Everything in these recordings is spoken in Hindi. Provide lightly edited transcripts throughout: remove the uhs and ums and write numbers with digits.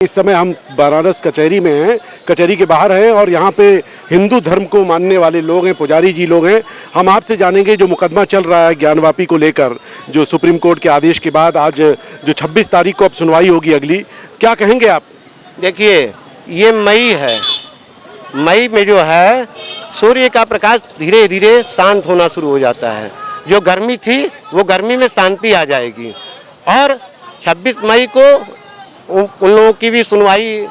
इस समय हम बनारस कचहरी में हैं, कचहरी के बाहर हैं और यहाँ पे हिंदू धर्म को मानने वाले लोग हैं, पुजारी जी लोग हैं। हम आपसे जानेंगे जो मुकदमा चल रहा है ज्ञानवापी को लेकर, जो सुप्रीम कोर्ट के आदेश के बाद आज जो 26 तारीख को अब सुनवाई होगी अगली, क्या कहेंगे आप? देखिए, ये मई है। मई में जो है सूर्य का प्रकाश धीरे धीरे शांत होना शुरू हो जाता है। जो गर्मी थी वो गर्मी में शांति आ जाएगी और 26 मई को उन लोगों की भी सुनवाई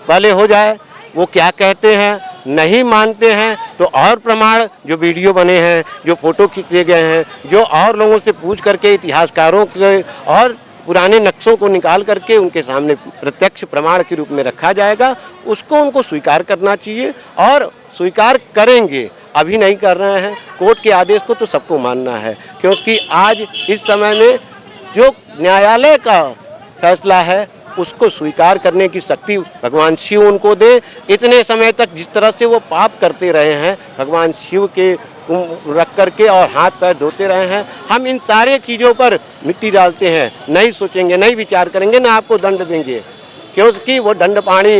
पहले हो जाए। वो क्या कहते हैं, नहीं मानते हैं तो और प्रमाण जो वीडियो बने हैं, जो फोटो खींचे गए हैं, जो और लोगों से पूछ करके इतिहासकारों के और पुराने नक्शों को निकाल करके उनके सामने प्रत्यक्ष प्रमाण के रूप में रखा जाएगा। उसको उनको स्वीकार करना चाहिए और स्वीकार करेंगे। अभी नहीं कर रहे हैं। कोर्ट के आदेश को तो सबको मानना है, क्योंकि आज इस समय में जो न्यायालय का फैसला है उसको स्वीकार करने की शक्ति भगवान शिव उनको दे। इतने समय तक जिस तरह से वो पाप करते रहे हैं, भगवान शिव के रख करके और हाथ पैर धोते रहे हैं, हम इन सारे चीज़ों पर मिट्टी डालते हैं, नहीं सोचेंगे, नहीं विचार करेंगे, ना आपको दंड देंगे, क्योंकि वो दंडपाणी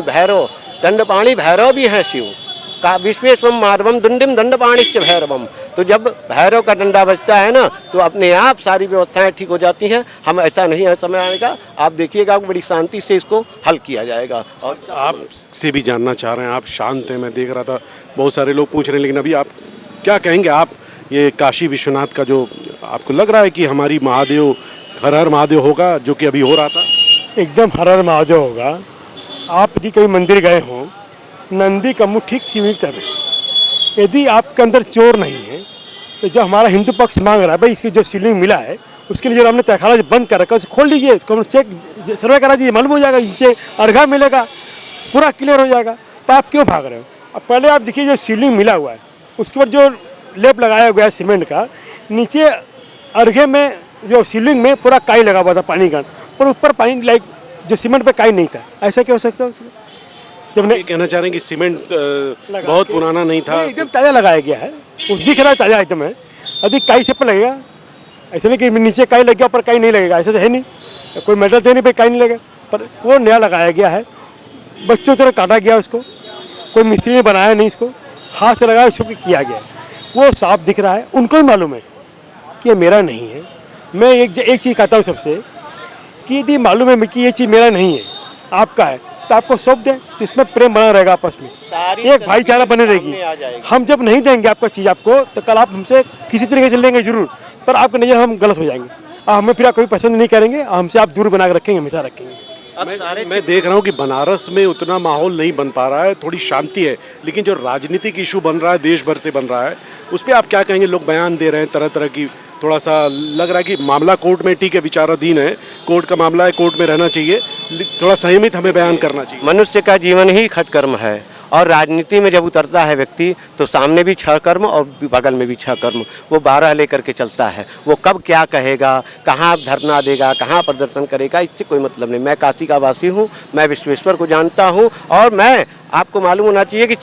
भैरव भी हैं शिव का। विश्वेश्वम माधवम दंडिम दंडपाणिश्च भैरवम। तो जब भैरव का डंडा बजता है ना, तो अपने आप सारी व्यवस्थाएं ठीक हो जाती हैं। हम ऐसा नहीं है, समय आएगा आप देखिएगा, बड़ी शांति से इसको हल किया जाएगा। और आप से भी जानना चाह रहे हैं, आप शांत हैं, मैं देख रहा था बहुत सारे लोग पूछ रहे हैं, लेकिन अभी आप क्या कहेंगे? आप ये काशी विश्वनाथ का जो आपको लग रहा है कि हमारी महादेव हर हर महादेव होगा, जो कि अभी हो रहा था? एकदम हर हर महादेव होगा। आप यदि कभी मंदिर गए हों, नंदी का मुँह ठीक शिव की तरह। यदि आपके अंदर चोर नहीं है तो जो हमारा हिंदू पक्ष मांग रहा है, भाई इसकी जो शिवलिंग मिला है उसके लिए जो हमने तहखाना बंद कर रखा है उसे खोल लीजिए, उसको चेक सर्वे करा दीजिए, मालूम हो जाएगा, नीचे अर्घा मिलेगा, पूरा क्लियर हो जाएगा। तो आप क्यों भाग रहे हो? अब पहले आप देखिए जो शिवलिंग मिला हुआ है उसके ऊपर जो लेप लगाया गया है सीमेंट का, नीचे अर्घे में जो शिवलिंग में पूरा काई लगा हुआ था पानी का, पर ऊपर पानी लाइक जो सीमेंट पे काई नहीं था। ऐसा क्या हो सकता है? जब नहीं कहना चाह रहे हैं कि सीमेंट बहुत पुराना नहीं था, एकदम ताज़ा लगाया गया है, वो दिख रहा है ताज़ा एकदम है। अधिक काई से पर लगेगा, ऐसा नहीं कि नीचे काई लग गया पर काई नहीं लगेगा, ऐसा तो है नहीं। कोई मेटल तो नहीं पे काई नहीं लगेगा, पर वो नया लगाया गया है। बच्चों तरह काटा गया उसको, कोई मिस्त्री ने बनाया नहीं, इसको हाथ से लगाया, उसको किया गया। वो साफ दिख रहा है, उनको भी मालूम है कि ये मेरा नहीं है। मैं एक चीज़ कहता हूँ सबसे कि यदि मालूम है कि ये चीज़ मेरा नहीं है, आपका है, तो आपको सौंप दें, तो इसमें प्रेम बना रहेगा, आपस में एक भाईचारा बनी रहेगी। हम जब नहीं देंगे आपका चीज़ आपको, तो कल आप हमसे किसी तरीके से लेंगे जरूर, पर आपकी नज़र हम गलत हो जाएंगे, हमें फिर कोई पसंद नहीं करेंगे, हमसे आप दूर बना के रखेंगे, हमेशा रखेंगे। मैं देख रहा हूँ कि बनारस में उतना माहौल नहीं बन पा रहा है, थोड़ी शांति है, लेकिन जो राजनीतिक इशू बन रहा है, देश भर से बन रहा है, उस पर आप क्या कहेंगे? लोग बयान दे रहे हैं तरह तरह की, थोड़ा सा लग रहा है कि मामला कोर्ट में, ठीक है, विचाराधीन है, कोर्ट का मामला है, कोर्ट में रहना चाहिए, थोड़ा संयमित हमें बयान करना चाहिए। मनुष्य का जीवन ही खटकर्म है और राजनीति में जब उतरता है व्यक्ति तो सामने भी 6 कर्म और बगल में भी 6 कर्म, वो 12 लेकर के चलता है। वो कब क्या कहेगा, कहाँ धरना देगा, कहाँ प्रदर्शन करेगा, इससे कोई मतलब नहीं। मैं काशी का वासी हूँ, मैं विश्वेश्वर को जानता हूँ और मैं आपको मालूम होना चाहिए कि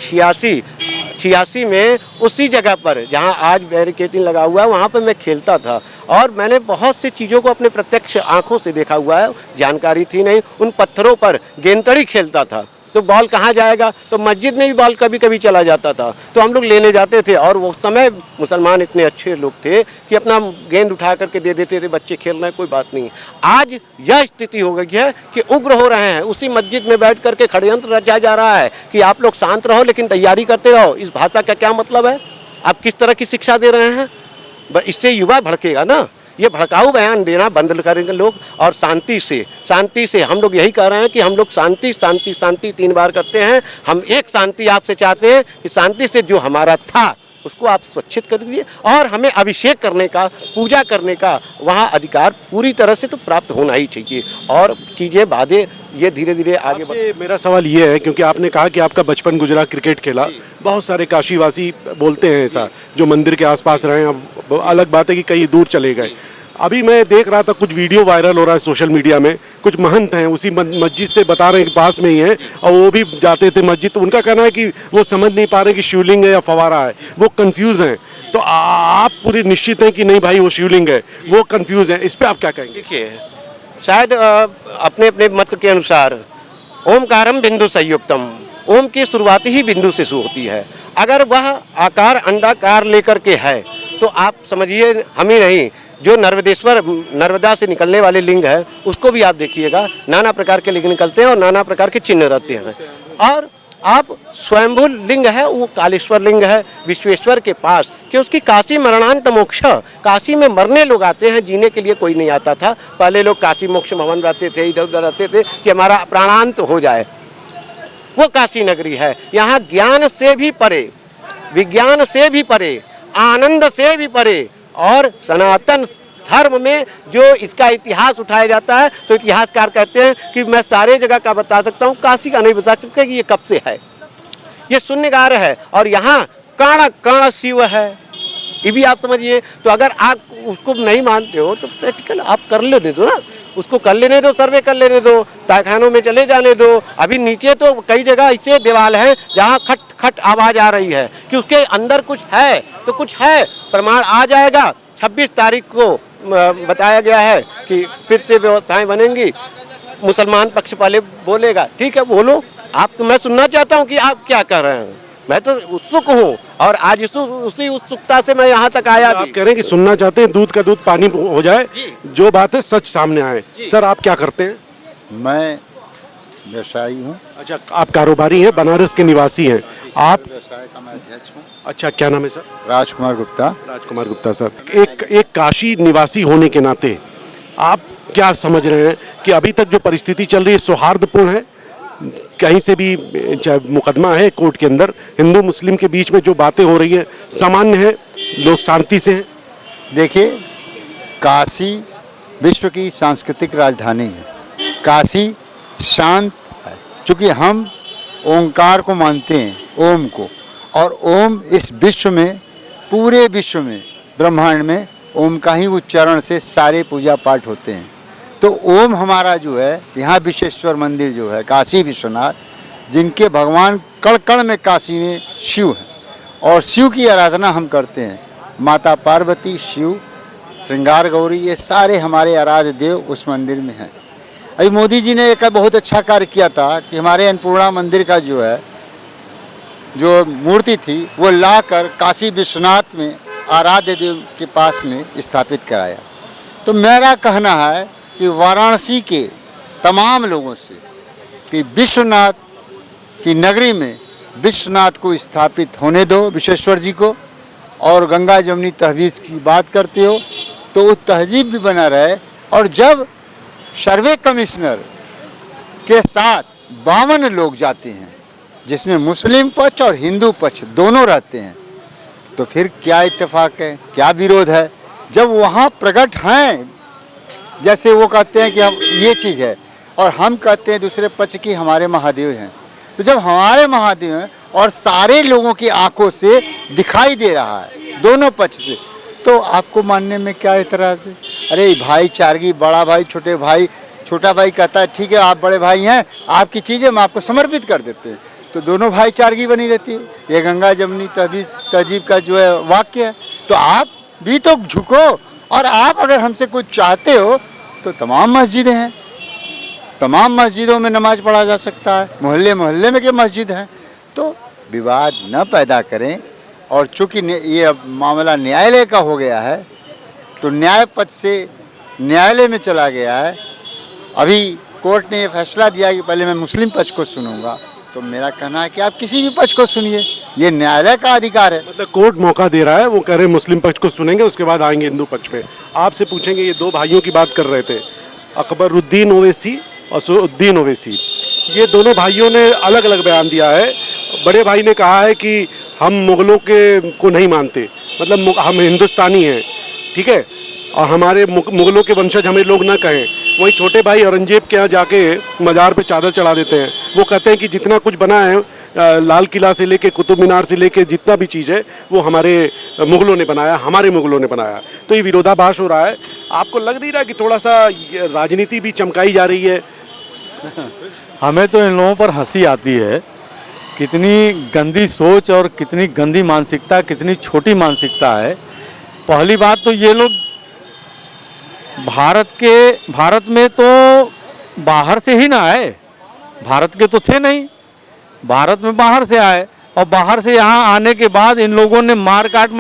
86 में उसी जगह पर जहाँ आज बैरिकेडिंग लगा हुआ है, वहाँ पर मैं खेलता था और मैंने बहुत सी चीज़ों को अपने प्रत्यक्ष आंखों से देखा हुआ है। जानकारी थी नहीं, उन पत्थरों पर गेंदड़ी खेलता था, तो बॉल कहाँ जाएगा, तो मस्जिद में भी बॉल कभी कभी चला जाता था, तो हम लोग लेने जाते थे। और वो समय मुसलमान इतने अच्छे लोग थे कि अपना गेंद उठा करके दे देते थे, बच्चे खेल रहे हैं, कोई बात नहीं। आज यह स्थिति हो गई है कि उग्र हो रहे हैं, उसी मस्जिद में बैठ करके षड्यंत्र रचा जा रहा है कि आप लोग शांत रहो लेकिन तैयारी करते रहो। इस भाषा का क्या मतलब है? आप किस तरह की शिक्षा दे रहे हैं? इससे युवा भड़केगा ना। ये भड़काऊ बयान देना बंद करेंगे लोग और शांति से हम लोग यही कह रहे हैं कि हम लोग शांति 3 बार करते हैं। हम एक शांति आपसे चाहते हैं कि शांति से जो हमारा था उसको आप स्वच्छित कर दीजिए और हमें अभिषेक करने का, पूजा करने का वहाँ अधिकार पूरी तरह से तो प्राप्त होना ही चाहिए और चीज़ें बातें ये धीरे धीरे आगे मेरा सवाल ये है, क्योंकि आपने कहा कि आपका बचपन गुजरा, क्रिकेट खेला, बहुत सारे काशीवासी बोलते हैं ऐसा, जो मंदिर के आसपास रहे। अब अलग बात है कि कहीं दूर चले गए। अभी मैं देख रहा था कुछ वीडियो वायरल हो रहा है सोशल मीडिया में, कुछ महंत हैं उसी मस्जिद से बता रहे हैं कि पास में ही हैं और वो भी जाते थे मस्जिद, तो उनका कहना है कि वो समझ नहीं पा रहे कि शिवलिंग है या फवारा है, वो कंफ्यूज हैं। तो आप पूरी निश्चित हैं कि नहीं भाई वो शिवलिंग है, वो कंफ्यूज है, इस पर आप क्या कहेंगे? देखिए, शायद अपने अपने मत के अनुसार ओमकारम बिंदु संयुक्तम, ओम की शुरुआत ही बिंदु से शुरू होती है। अगर वह आकार अंडाकार लेकर के है तो आप समझिए हम ही नहीं, जो नर्मदेश्वर नर्मदा से निकलने वाले लिंग है उसको भी आप देखिएगा, नाना प्रकार के लिंग निकलते हैं और नाना प्रकार के चिन्ह रहते हैं। और आप स्वयंभू लिंग है वो कालेश्वर लिंग है विश्वेश्वर के पास, कि उसकी काशी मरणांत मोक्ष, काशी में मरने लोग आते हैं, जीने के लिए कोई नहीं आता था। पहले लोग काशी मोक्ष भवन रहते थे, इधर उधर रहते थे कि हमारा प्राणांत हो जाए। वो काशी नगरी है। यहाँ ज्ञान से भी परे, विज्ञान से भी परे, आनंद से भी परे, और सनातन धर्म में जो इसका इतिहास उठाया जाता है तो इतिहासकार कहते हैं कि मैं सारे जगह का बता सकता हूँ, काशी का नहीं बता सकता कि ये कब से है। ये शून्यगार है और यहाँ कण कण शिव है, ये भी आप समझिए। तो अगर आप उसको नहीं मानते हो तो प्रैक्टिकल आप कर लेने दो ना, उसको कर लेने दो, सर्वे कर लेने दो, तहखानों में चले जाने दो। अभी नीचे तो कई जगह ऐसे दीवार हैं जहाँ खट खट आवाज़ आ रही है कि उसके अंदर कुछ है, तो कुछ है, प्रमाण आ जाएगा। 26 तारीख को बताया गया है कि फिर से व्यवस्थाएं बनेंगी, मुसलमान पक्ष वाले बोलेगा, ठीक है बोलो आप, तो मैं सुनना चाहता हूँ कि आप क्या कर रहे हैं। मैं तो उत्सुक हूँ और आज उसी उत्सुकता से मैं यहाँ तक आया। आप कह रहे हैं कि सुनना चाहते हैं, दूध का दूध पानी हो जाए, जो बात है सच सामने आए। सर आप क्या करते हैं? मैं व्यवसायी हूँ। अच्छा, आप कारोबारी हैं, बनारस के निवासी हैं आप? व्यवसाय का मैं अध्यक्ष हूँ। अच्छा, क्या नाम है सर? राजकुमार गुप्ता। राजकुमार गुप्ता सर, एक काशी निवासी होने के नाते आप क्या समझ रहे हैं कि अभी तक जो परिस्थिति चल रही है सौहार्दपूर्ण है? कहीं से भी चाहे मुकदमा है कोर्ट के अंदर, हिंदू मुस्लिम के बीच में जो बातें हो रही है सामान्य है, लोग शांति से हैं? देखिए, काशी विश्व की सांस्कृतिक राजधानी है। काशी शांत है, चूँकि हम ओंकार को मानते हैं, ओम को, और ओम इस विश्व में, पूरे विश्व में, ब्रह्मांड में ओम का ही उच्चारण से सारे पूजा पाठ होते हैं। तो ओम हमारा जो है, यहाँ विश्वेश्वर मंदिर जो है, काशी विश्वनाथ, जिनके भगवान कण कण में काशी में शिव है, और शिव की आराधना हम करते हैं। माता पार्वती, शिव, श्रृंगार गौरी, ये सारे हमारे आराध्य देव उस मंदिर में हैं। अभी मोदी जी ने एक बहुत अच्छा कार्य किया था कि हमारे अन्नपूर्णा मंदिर का जो है, जो मूर्ति थी वो लाकर काशी विश्वनाथ में आराध्य देव के पास में स्थापित कराया। तो मेरा कहना है कि वाराणसी के तमाम लोगों से कि विश्वनाथ की नगरी में विश्वनाथ को स्थापित होने दो, विश्वेश्वर जी को। और गंगा जमुनी तहवीज़ की बात करते हो तो वो तहजीब भी बना रहे। और जब सर्वे कमिश्नर के साथ 52 लोग जाते हैं, जिसमें मुस्लिम पक्ष और हिंदू पक्ष दोनों रहते हैं, तो फिर क्या इत्तेफाक है, क्या विरोध है? जब वहाँ प्रकट हैं, जैसे वो कहते हैं कि हम ये चीज़ है और हम कहते हैं दूसरे पक्ष की हमारे महादेव हैं, तो जब हमारे महादेव हैं और सारे लोगों की आंखों से दिखाई दे रहा है दोनों पक्ष से, तो आपको मानने में क्या एतराज़ है? अरे भाईचारगी, बड़ा भाई छोटे भाई, छोटा भाई कहता है ठीक है आप बड़े भाई हैं, आपकी चीज़ें हम आपको समर्पित कर देते हैं, तो दोनों भाईचारगी बनी रहती है। ये गंगा जमुनी तहजीब का जो है वाक्य है। तो आप भी तो झुको, और आप अगर हमसे कुछ चाहते हो तो तमाम मस्जिदें हैं, तमाम मस्जिदों में नमाज पढ़ा जा सकता है, मोहल्ले मोहल्ले में के मस्जिद हैं। तो विवाद न पैदा करें। और चूँकि ये अब मामला न्यायालय का हो गया है तो न्याय पक्ष से न्यायालय में चला गया है। अभी कोर्ट ने ये फैसला दिया कि पहले मैं मुस्लिम पक्ष को सुनूंगा, तो मेरा कहना है कि आप किसी भी पक्ष को सुनिए, ये न्यायालय का अधिकार है। मतलब कोर्ट मौका दे रहा है, वो कह रहे हैं मुस्लिम पक्ष को सुनेंगे उसके बाद आएंगे हिंदू पक्ष पे। आपसे पूछेंगे, ये दो भाइयों की बात कर रहे थे, अकबरुद्दीन ओवैसी और सऊद्दीन ओवैसी, ये दोनों भाइयों ने अलग अलग बयान दिया है। बड़े भाई ने कहा है कि हम मुगलों के को नहीं मानते, मतलब हम हिंदुस्तानी हैं, ठीक है, और हमारे मुगलों के वंशज हमें लोग ना कहें। वहीं छोटे भाई औरंगजेब के यहाँ जाके मज़ार पे चादर चढ़ा देते हैं। वो कहते हैं कि जितना कुछ बना है, लाल किला से लेके कुतुब मीनार से लेके जितना भी चीज़ है वो हमारे मुगलों ने बनाया, हमारे मुगलों ने बनाया। तो ये विरोधाभास हो रहा है। आपको लग नहीं रहा कि थोड़ा सा राजनीति भी चमकाई जा रही है? हमें तो इन लोगों पर हंसी आती है, कितनी गंदी सोच और कितनी गंदी मानसिकता, कितनी छोटी मानसिकता है। पहली बात तो ये लोग भारत में तो बाहर से ही ना आए, भारत के तो थे नहीं, भारत में बाहर से आए और बाहर से यहाँ आने के बाद इन लोगों ने मारकाट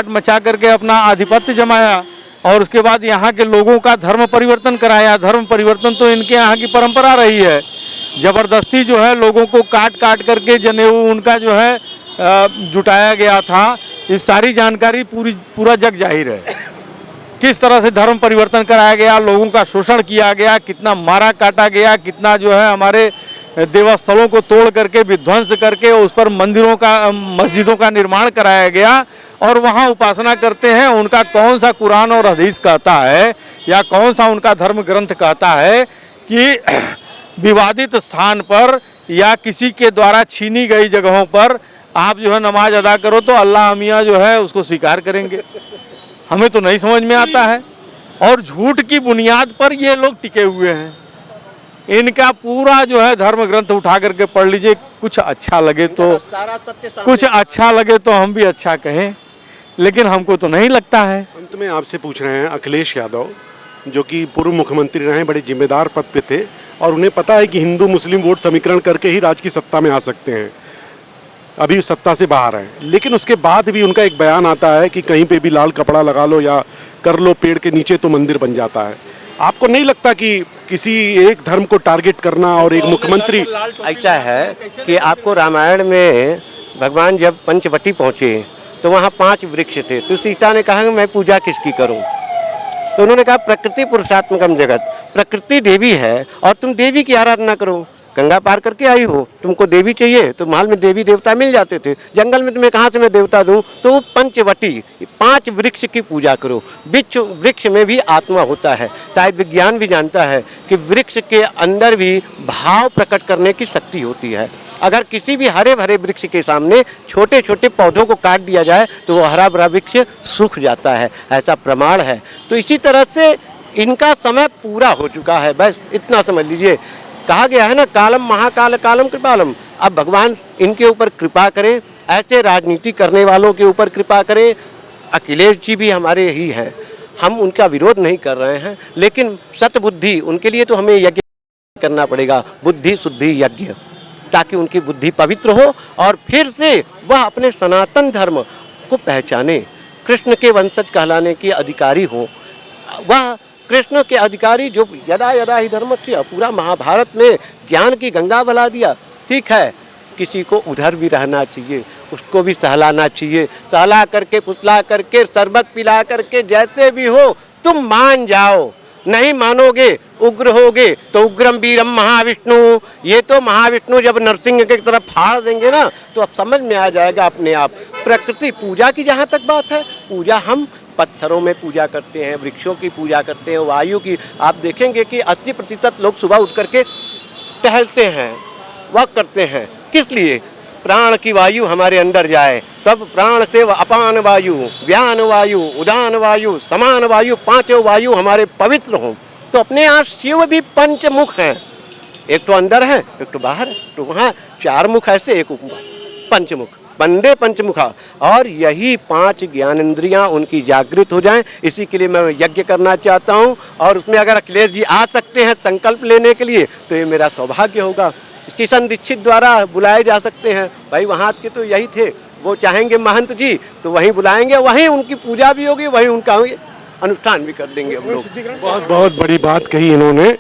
मचा करके अपना आधिपत्य जमाया और उसके बाद यहाँ के लोगों का धर्म परिवर्तन कराया। धर्म परिवर्तन तो इनके यहाँ की परंपरा रही है। ज़बरदस्ती जो है लोगों को काट करके जनेऊ उनका जो है जुटाया गया था। इस सारी जानकारी पूरा जग जाहिर है। किस तरह से धर्म परिवर्तन कराया गया, लोगों का शोषण किया गया, कितना मारा काटा गया, कितना जो है हमारे देवस्थलों को तोड़ करके विध्वंस करके उस पर मस्जिदों का निर्माण कराया गया और वहाँ उपासना करते हैं। उनका कौन सा कुरान और हदीस कहता है या कौन सा उनका धर्म ग्रंथ कहता है कि विवादित स्थान पर या किसी के द्वारा छीनी गई जगहों पर आप जो है नमाज अदा करो तो अल्लाह मियाँ जो है उसको स्वीकार करेंगे। हमें तो नहीं समझ में आता है और झूठ की बुनियाद पर ये लोग टिके हुए हैं। इनका पूरा जो है धर्म ग्रंथ उठा करके पढ़ लीजिए, कुछ अच्छा लगे तो हम भी अच्छा कहें, लेकिन हमको तो नहीं लगता है। अंत में आपसे पूछ रहे हैं, अखिलेश यादव जो कि पूर्व मुख्यमंत्री रहे, बड़े जिम्मेदार पद पे थे और उन्हें पता है कि हिंदू मुस्लिम वोट समीकरण करके ही राज्य की सत्ता में आ सकते हैं, अभी सत्ता से बाहर हैं, लेकिन उसके बाद भी उनका एक बयान आता है कि कहीं पे भी लाल कपड़ा लगा लो या कर लो पेड़ के नीचे तो मंदिर बन जाता है। आपको नहीं लगता कि किसी एक धर्म को टारगेट करना और एक मुख्यमंत्री, ऐसा है कि आपको रामायण में भगवान जब पंचवटी पहुँचे तो वहाँ 5 वृक्ष थे, तो सीता ने कहा मैं पूजा किसकी करूँ, तो उन्होंने कहा प्रकृति पुरुषात्मकम जगत, प्रकृति देवी है और तुम देवी की आराधना करो। गंगा पार करके आई हो, तुमको देवी चाहिए तो महल में देवी देवता मिल जाते थे, जंगल में तुम्हें कहाँ से मैं देवता दूं, तो वो पंचवटी 5 वृक्ष की पूजा करो। वृक्ष में भी आत्मा होता है। शायद विज्ञान भी जानता है कि वृक्ष के अंदर भी भाव प्रकट करने की शक्ति होती है। अगर किसी भी हरे भरे वृक्ष के सामने छोटे छोटे पौधों को काट दिया जाए तो वो हरा भरा वृक्ष सूख जाता है, ऐसा प्रमाण है। तो इसी तरह से इनका समय पूरा हो चुका है, बस इतना समझ लीजिए। कहा गया है ना, कालम महाकाल कालम कृपालम। अब भगवान इनके ऊपर कृपा करें, ऐसे राजनीति करने वालों के ऊपर कृपा करें। अखिलेश जी भी हमारे ही हैं, हम उनका विरोध नहीं कर रहे हैं, लेकिन सतबुद्धि उनके लिए तो हमें यज्ञ करना पड़ेगा, बुद्धि शुद्धि यज्ञ, ताकि उनकी बुद्धि पवित्र हो और फिर से वह अपने सनातन धर्म को पहचाने, कृष्ण के वंशज कहलाने के अधिकारी हो। वह कृष्ण के अधिकारी जो यदा यदा ही धर्मस्य, पूरा महाभारत में ज्ञान की गंगा बहा दिया। ठीक है, किसी को उधर भी रहना चाहिए, उसको भी सहलाना चाहिए, सहला करके पुतला करके शरबत पिला करके जैसे भी हो तुम मान जाओ। नहीं मानोगे, उग्र होगे तो उग्रम वीरम महाविष्णु। ये तो महाविष्णु जब नरसिंह की तरफ फाड़ देंगे ना तो अब समझ में आ जाएगा अपने आप। प्रकृति पूजा की जहाँ तक बात है, पूजा हम पत्थरों में पूजा करते हैं, वृक्षों की पूजा करते हैं, वायु की। आप देखेंगे कि 80% लोग सुबह उठ करके टहलते हैं, वॉक करते हैं। किस लिए? प्राण की वायु हमारे अंदर जाए, तब प्राण से अपान वायु, व्यान वायु, उदान वायु, समान वायु, 5 वायु हमारे पवित्र हों। तो अपने यहाँ शिव भी पंचमुख हैं, एक तो अंदर है, एक तो बाहर है, तो वहाँ 4 मुख ऐसे, एक पंचमुख, वंदे पंचमुखा। और यही 5 ज्ञानेंद्रियाँ उनकी जागृत हो जाएं, इसी के लिए मैं यज्ञ करना चाहता हूँ। और उसमें अगर अखिलेश जी आ सकते हैं संकल्प लेने के लिए तो ये मेरा सौभाग्य होगा। किशन दीक्षित द्वारा बुलाए जा सकते हैं, भाई वहाँ के तो यही थे, वो चाहेंगे महंत जी तो वहीं बुलाएंगे, वहीं उनकी पूजा भी होगी, वहीं उनका अनुष्ठान भी कर देंगे हम लोग। बहुत बड़ी बात कही इन्होंने,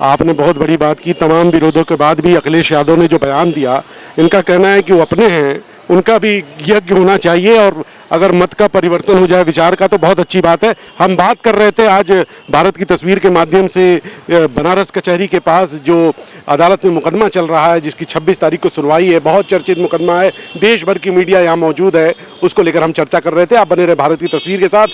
आपने बहुत बड़ी बात की। तमाम विरोधों के बाद भी अखिलेश यादव ने जो बयान दिया, इनका कहना है कि वो अपने हैं, उनका भी यज्ञ होना चाहिए और अगर मत का परिवर्तन हो जाए विचार का तो बहुत अच्छी बात है। हम बात कर रहे थे आज भारत की तस्वीर के माध्यम से बनारस कचहरी के पास जो अदालत में मुकदमा चल रहा है, जिसकी 26 तारीख को सुनवाई है, बहुत चर्चित मुकदमा है, देश भर की मीडिया यहाँ मौजूद है, उसको लेकर हम चर्चा कर रहे थे। आप बने रहे भारत की तस्वीर के साथ।